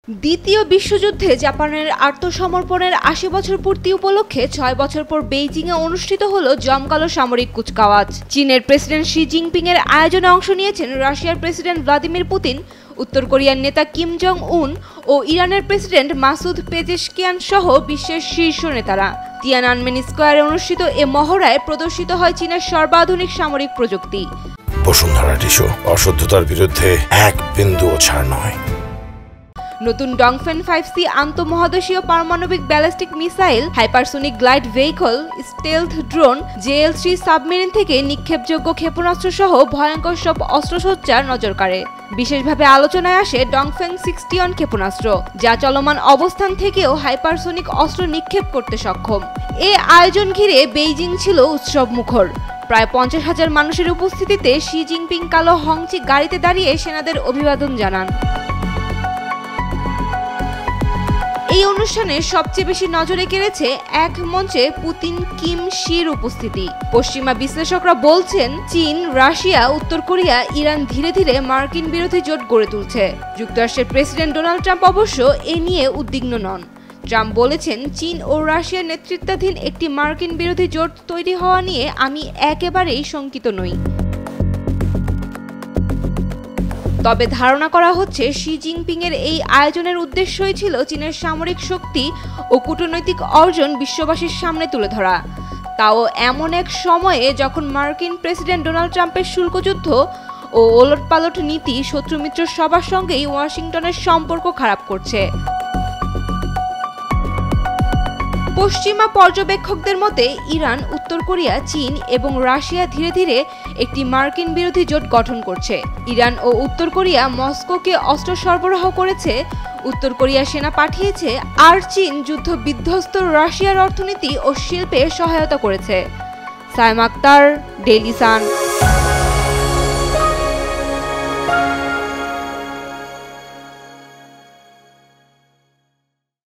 দ্বিতীয় বিশ্বযুদ্ধে জাপানের আত্মসমর্পণের ৮০ বছর পূর্তি উপলক্ষে ৬ বছর পর বেইজিংয়ে অনুষ্ঠিত হলো জমকালো সামরিক কুচকাওয়াজ। চীনের প্রেসিডেন্ট শি জিনপিং এর আয়োজনে অংশ নিয়েছেন রাশিয়ার প্রেসিডেন্ট ভ্লাদিমির পুতিন, উত্তর কোরিয়ার নেতা কিম জং উন ও ইরানের প্রেসিডেন্ট মাসুদ পেজেশকিয়ান সহ বিশ্বের শীর্ষ নেতারা। তিয়ানআনমেন স্কয়ারে অনুষ্ঠিত এ মহড়ায় প্রদর্শিত হয় চীনের সর্বাধুনিক সামরিক প্রযুক্তি। বসুন্ধরা টিস্যু অশুদ্ধতার বিরুদ্ধে এক বিন্দুও ছাড় নয়। নতুন ডংফেন 5C আন্তঃমহাদেশীয় পারমাণবিক ballistic missile, hypersonic glide vehicle, stealth drone, JL-3 submarine থেকে নিক্ষেপযোগ্য ক্ষেপণাস্ত্র সহ ভয়ঙ্কর সব অস্ত্রসজ্জার নজর কাড়ে। বিশেষভাবে আলোচনায় আসে ডংফেং 61 ক্ষেপণাস্ত্র, যা চলমান অবস্থান থেকেও হাইপারসোনিক অস্ত্র নিক্ষেপ করতে সক্ষম। এ আয়োজন ঘিরে বেইজিং ছিল উৎসব মুখর। প্রায় 50,000 মানুষের উপস্থিতিতে শি জিনপিং কালো হংচি গাড়িতে দাঁড়িয়ে সেনাদের অভিবাদন জানান। এই অনুষ্ঠানে সবচেয়ে বেশি নজরে কেড়েছে এক মঞ্চে পুতিন কিম শির উপস্থিতি। পশ্চিমা বিশ্লেষকরা বলছেন, চীন, রাশিয়া, উত্তর কোরিয়া, ইরান ধীরে ধীরে মার্কিন বিরোধী জোট গড়ে তুলছে। যুক্তরাষ্ট্রের প্রেসিডেন্ট ডোনাল্ড ট্রাম্প অবশ্য এ নিয়ে উদ্বিগ্ন নন। ট্রাম্প বলেছেন, চীন ও রাশিয়ার নেতৃত্বাধীন একটি মার্কিন বিরোধী জোট তৈরি হওয়া নিয়ে আমি একেবারেই শঙ্কিত নই। তবে ধারণা করা হচ্ছে, শি জিনপিং এর এই আয়োজনের উদ্দেশ্যই ছিল চীনের সামরিক শক্তি ও কূটনৈতিক অর্জন বিশ্ববাসীর সামনে তুলে ধরা, তাও এমন এক সময়ে যখন মার্কিন প্রেসিডেন্ট ডোনাল্ড ট্রাম্পের শুল্কযুদ্ধ ও ওলটপালট নীতি শত্রু মিত্র সবার সঙ্গেই ওয়াশিংটনের সম্পর্ক খারাপ করছে। পশ্চিমা পর্যবেক্ষকদের মতে, ইরান, উত্তর কোরিয়া, চীন এবং রাশিয়া ধীরে ধীরে একটি মার্কিন বিরোধী জোট গঠন করছে। ইরান ও উত্তর কোরিয়া মস্কোকে অস্ত্র সরবরাহ করেছে, উত্তর কোরিয়া সেনা পাঠিয়েছে, আর চীন যুদ্ধ বিধ্বস্ত রাশিয়ার অর্থনীতি ও শিল্পে সহায়তা করেছে। Saima Akter, Daily Sun.